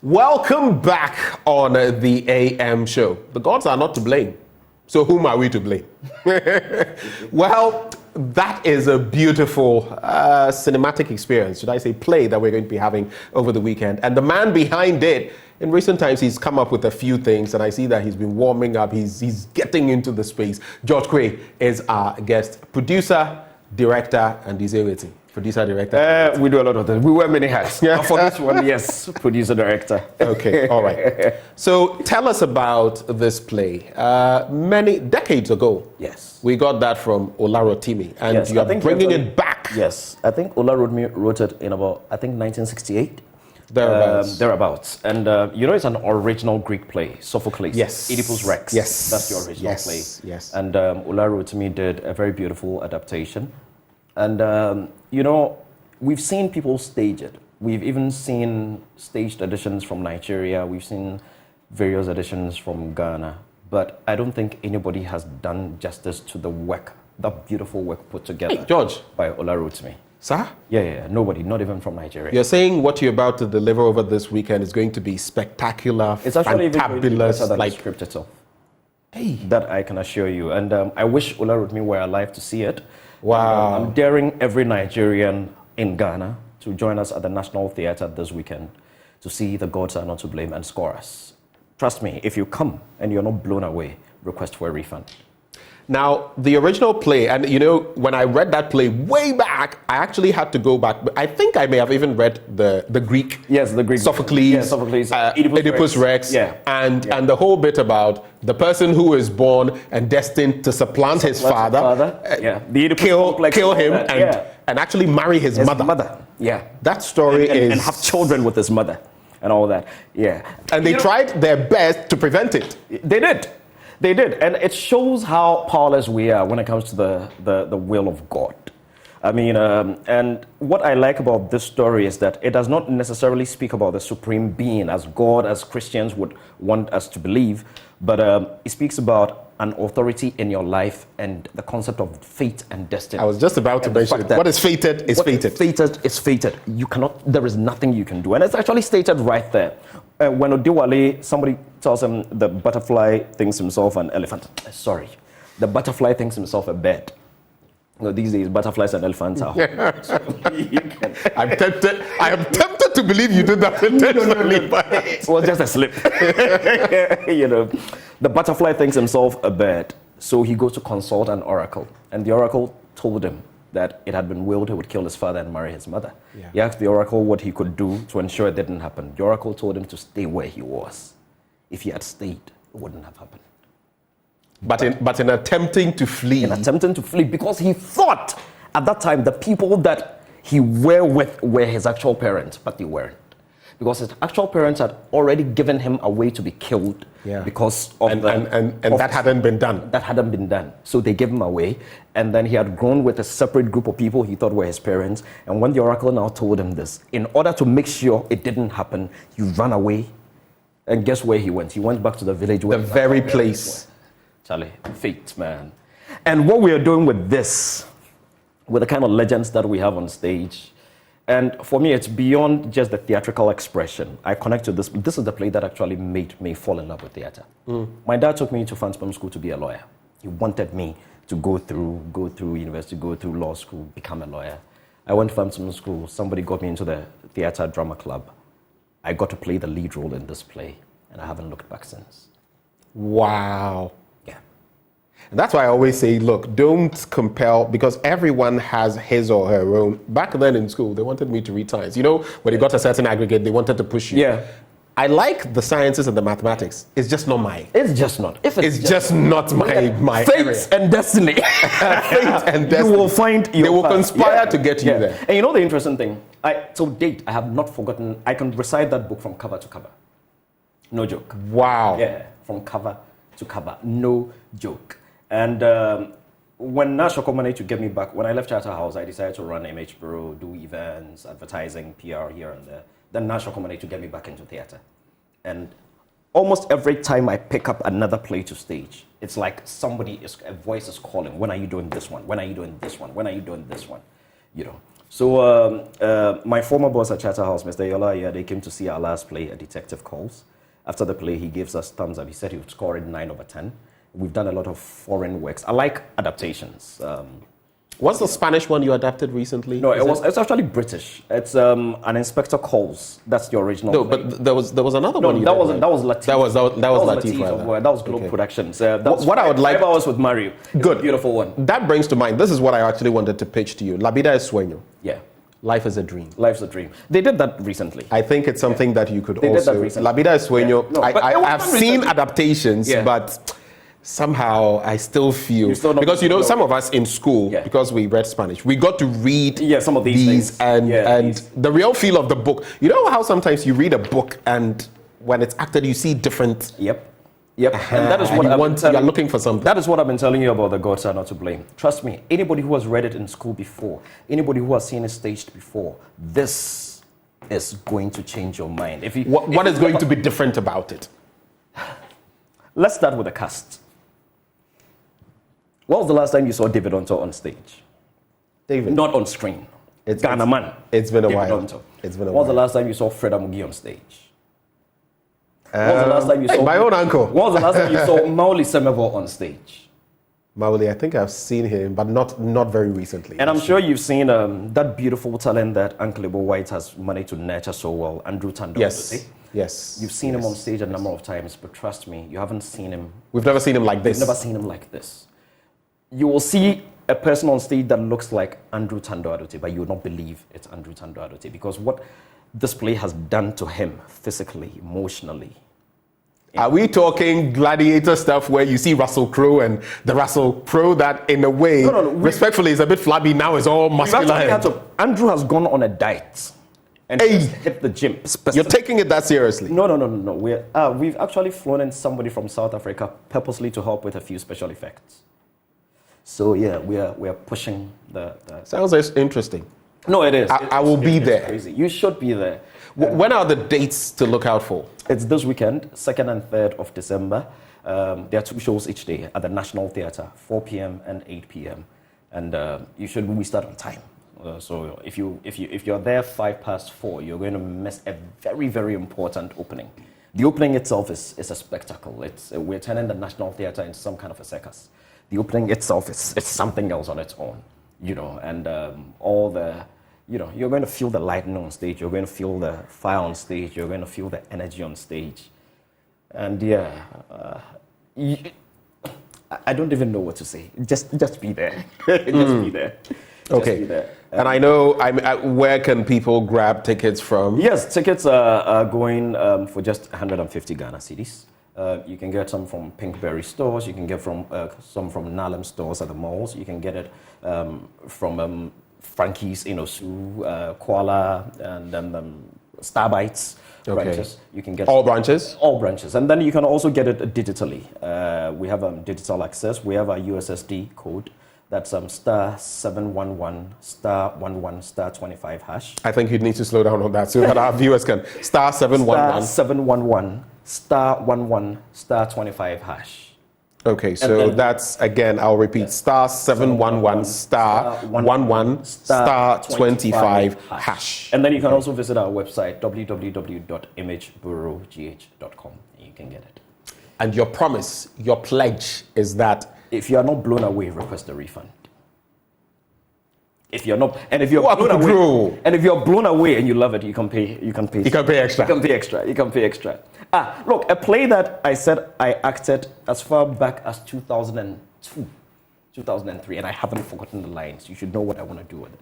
Welcome back on the AM show. The gods are not to blame. So whom are we to blame? Well, that is a beautiful cinematic experience, should I say play, that we're going to be having over the weekend. And the man behind it, in recent times, he's come up with a few things, and I see that he's been warming up. He's getting into the space. George Quay is our guest, producer, director, and disability. Producer, director? We do a lot of things. We wear many hats. Yeah. For this one, yes, producer, director. Okay, all right. So tell us about this play. Many decades ago, yes, we got that from Olarotimi, and yes, you're bringing it back. Yes, I think Olarotimi wrote it in about, 1968. Thereabouts. And it's an original Greek play, Sophocles. Yes. Oedipus Rex. Yes. That's the original play. Yes. And Olarotimi did a very beautiful adaptation. And, we've seen people stage it. We've even seen staged editions from Nigeria. We've seen various editions from Ghana. But I don't think anybody has done justice to the work, that beautiful work put together. Hey, George. By Olarotimi. Sir? Yeah, nobody, not even from Nigeria. You're saying what you're about to deliver over this weekend is going to be spectacular, it's actually fantabulous, better than like the script itself. Hey. That I can assure you. And I wish Olarotimi were alive to see it. Wow. I'm daring every Nigerian in Ghana to join us at the Nat'l Theatre this weekend to see The Gods Are Not to Blame and score us. Trust me, if you come and you're not blown away, request for a refund. Now, the original play, and when I read that play way back, I actually had to go back. I think I may have even read the Greek. Yes, the Greek. Sophocles. Yeah, Sophocles. Oedipus Rex. Yeah. And the whole bit about the person who is born and destined to supplant his father. The kill him and actually marry his mother. Yeah. That story and have children with his mother and all that. Yeah. And they tried their best to prevent it. They did, and it shows how powerless we are when it comes to the will of God. I mean, and what I like about this story is that it does not necessarily speak about the supreme being as God, as Christians would want us to believe, but it speaks about an authority in your life and the concept of fate and destiny. I was just about to mention it. What is fated is fated. Fated is fated. There is nothing you can do. And it's actually stated right there. When Odewale, somebody tells him the butterfly thinks himself an elephant. Sorry. The butterfly thinks himself a bird. These days, butterflies and elephants are I'm tempted to believe you did that intentionally. No. It was just a slip. The butterfly thinks himself a bird, so he goes to consult an oracle. And the oracle told him that it had been willed he would kill his father and marry his mother. Yeah. He asked the oracle what he could do to ensure it didn't happen. The oracle told him to stay where he was. If he had stayed, it wouldn't have happened. But in attempting to flee. Because he thought at that time the people that he were with were his actual parents, but they weren't. Because his actual parents had already given him away to be killed because of that hadn't been done. That hadn't been done. So they gave him away, and then he had grown with a separate group of people he thought were his parents. And when the oracle now told him this, in order to make sure it didn't happen, he ran away. And guess where he went? He went back to the village. The very place. Charlie, fate, man. And what we are doing with this, with the kind of legends that we have on stage, and for me, it's beyond just the theatrical expression. I connect to this. This is the play that actually made me fall in love with theater. My dad took me to Fansperm School to be a lawyer. He wanted me to go through university, go through law school, become a lawyer. I went to Fansperm School. Somebody got me into the theater drama club. I got to play the lead role in this play, and I haven't looked back since. Wow. And that's why I always say, look, don't compel, because everyone has his or her own. Back then in school, they wanted me to read science. When you got a certain aggregate, they wanted to push you. Yeah. I like the sciences and the mathematics. It's just not mine. It's just not. It's just not my fate area. And destiny. Fate and destiny. You will find your They will path. conspire to get you there. And the interesting thing, to date, I have not forgotten, I can recite that book from cover to cover. No joke. Wow. Yeah, from cover to cover. No joke. And when Nashoko managed to get me back, when I left Charterhouse, I decided to run MH Bureau, do events, advertising, PR here and there. Then Nashoko managed to get me back into theater. And almost every time I pick up another play to stage, it's like a voice is calling, when are you doing this one? When are you doing this one? When are you doing this one? So my former boss at Charterhouse, Mr. Yola, yeah, they came to see our last play, A Detective Calls. After the play, he gives us thumbs up. He said he would score it 9 over 10. We've done a lot of foreign works. I like adaptations. What's the Spanish one you adapted recently? No, it's actually British. It's An Inspector Calls. That's the original. No, play. but there was another No, one. that was Latif. That was Latif. Latif. That was Globe Productions. That's What I would like- 5 hours with Mario. It's Good. a beautiful one. That brings to mind. This is what I actually wanted to pitch to you. La vida es sueño. Yeah, Life is a dream. life's a dream. They did that recently. I think it's something that you could They did that also. recently. La vida es sueño. Yeah. No, but it was I've done seen recently. adaptations, Yeah. but somehow I still feel You still don't- because some of us in school, Yeah. because we read Spanish, we got to read Some of these things. and Yeah, and these. the real feel of the book. You know how sometimes you read a book and when it's acted, you see different. Yep. And that is what you're looking for something. That is what I've been telling you about The Gods Are Not to Blame. Trust me, anybody who has read it in school before, anybody who has seen it staged before, this is going to change your mind. What is going to be different about it? Let's start with the cast. When was the last time you saw David Onto on stage? David, Not on screen. It's- Ghana man. it's been a David while. Onto. It's been a When was the while. last time you saw Fred Amugi on stage? When was the last time you saw my own uncle. When was the last time you saw Mauli Semevo on stage? Mauli, I think I've seen him, but not very recently. And I'm sure you've seen that beautiful talent that Uncle Ebo White has managed to nurture so well, Andrew Tando. Yes. You've seen him on stage a number of times, but trust me, you haven't seen him. We've never seen him like this. You've never seen him like this. You will see a person on stage that looks like Andrew Tando Adote, but you will not believe it's Andrew Tando Adote because what this play has done to him physically, emotionally. Are we talking gladiator stuff where you see Russell Crowe and the Russell Crowe that in a way, respectfully, is a bit flabby, now is all muscular? Andrew has gone on a diet and he's hit the gym. You're taking it that seriously? No. We've actually flown in somebody from South Africa purposely to help with a few special effects. So yeah, we are pushing the Sounds interesting. No, it is. I will be there. Crazy. You should be there. When are the dates to look out for? It's this weekend, 2nd and 3rd of December. There are 2 shows each day at the Nat'l Theatre, 4 p.m. and 8 p.m. And we start on time. So if you're there 4:05, you're going to miss a very, very important opening. The opening itself is a spectacle. We're turning the Nat'l Theatre into some kind of a circus. The opening itself is something else on its own, and all the. You're going to feel the lightning on stage. You're going to feel the fire on stage. You're going to feel the energy on stage. And I don't even know what to say. Just be there. Just be there. Okay. Be there. And I know, where can people grab tickets from? Yes, tickets are going for just 150 Ghana cedis. You can get some from Pinkberry stores. You can get some from Nalem stores at the malls. You can get it from Frankie's, Koala, and then Starbites branches. You can get all branches? All branches. And then you can also get it digitally. We have digital access. We have a USSD code. That's star 711 star 11 star 25 hash. I think you'd need to slow down on that so that our viewers can. Star 711. Star 711 star 11 star 25 hash. Okay, so that's, again, I'll repeat, star 711 star 11 star 25 hash. And then you can also visit our website, www.imagebureaugh.com. You can get it. And your promise, your pledge is that if you are not blown away, request a refund. If you're not, and if you're blown away, and if you're blown away and you love it, you can pay. You can pay extra. You can pay extra. Look, a play that I said I acted as far back as 2002, 2003, and I haven't forgotten the lines. You should know what I want to do with it.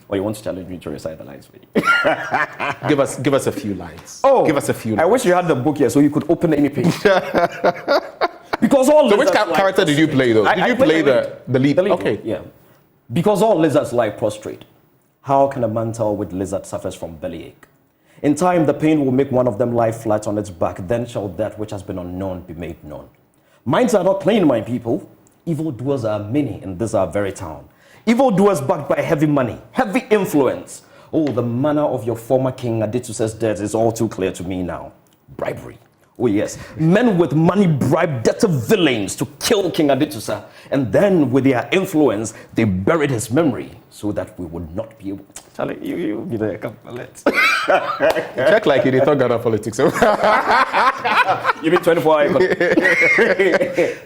Or you want to challenge me to recite the lines for you? give us a few lines. Give us a few lines. I wish you had the book here so you could open any page. Because so which character did you play though? Did you play the lead? Okay. Yeah. Because all lizards lie prostrate. How can a man tell which lizard suffers from bellyache? In time, the pain will make one of them lie flat on its back. Then shall that which has been unknown be made known. Minds are not plain, my people. Evildoers are many in this our very town. Evildoers backed by heavy money, heavy influence. Oh, the manner of your former king Adetuse's death is all too clear to me now. Bribery, Oh yes, men with money bribed debtor villains to kill King Aditusa, and then with their influence, they buried his memory so that we would not be able. Charlie, you be there, come let's. Check like you did talk Ghana politics. You mean 24 hours?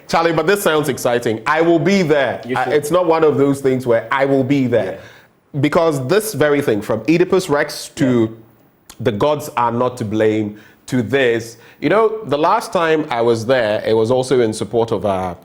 Charlie, but this sounds exciting. I will be there. It's not one of those things where I will be there. Yeah. Because this very thing, from Oedipus Rex to the gods are not to blame, to this, you know, the last time I was there, it was also in support of our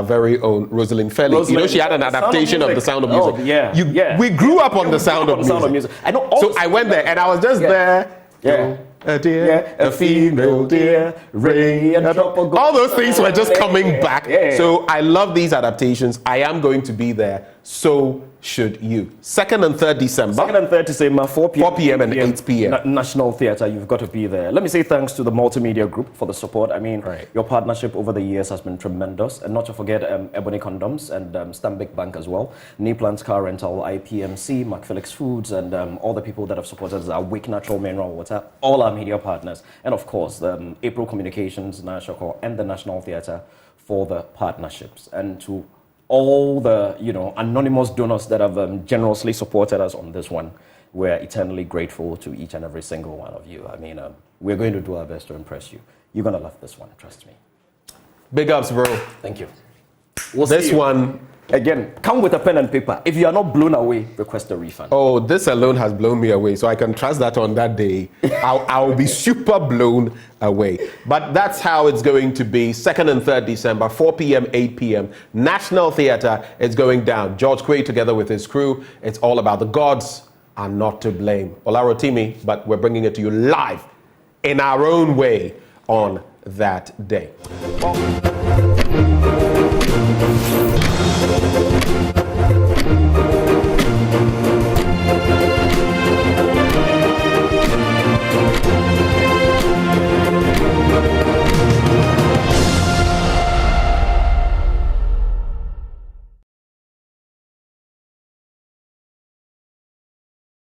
very own Rosalind Felly. You know, she had an adaptation of The Sound of Music. Oh, yeah. We grew up on The Sound of Music. I know. So I went there and I was just there. Yeah. A deer, a female deer, Ray, and all those things were just coming back. So I love these adaptations. I am going to be there. So should you. 2nd and 3rd December. 2nd and 3rd December, 4 p.m. and 8 p.m. National Theatre, you've got to be there. Let me say thanks to the multimedia group for the support. I mean, your partnership over the years has been tremendous. And not to forget Ebony Condoms and Stanbic Bank as well. Neplans Car Rental, IPMC, McPhillips Foods, and all the people that have supported us, our Wake Natural Mineral Water, all our media partners. And of course, April Communications, National and the National Theatre for the partnerships. And to all the, you know, anonymous donors that have generously supported us on this one. We're eternally grateful to each and every single one of you. I mean, we're going to do our best to impress you. You're going to love this one, trust me. Big ups, bro. Thank you. This one... Again, come with a pen and paper. If you are not blown away, request a refund. Oh, this alone has blown me away, so I can trust that on that day. I'll be super blown away. But that's how it's going to be. 2nd and 3rd December, 4 p.m., 8 p.m. National Theatre is going down. George Quay together with his crew. It's all about the gods are not to blame. Olarotimi, but we're bringing it to you live in our own way on that day.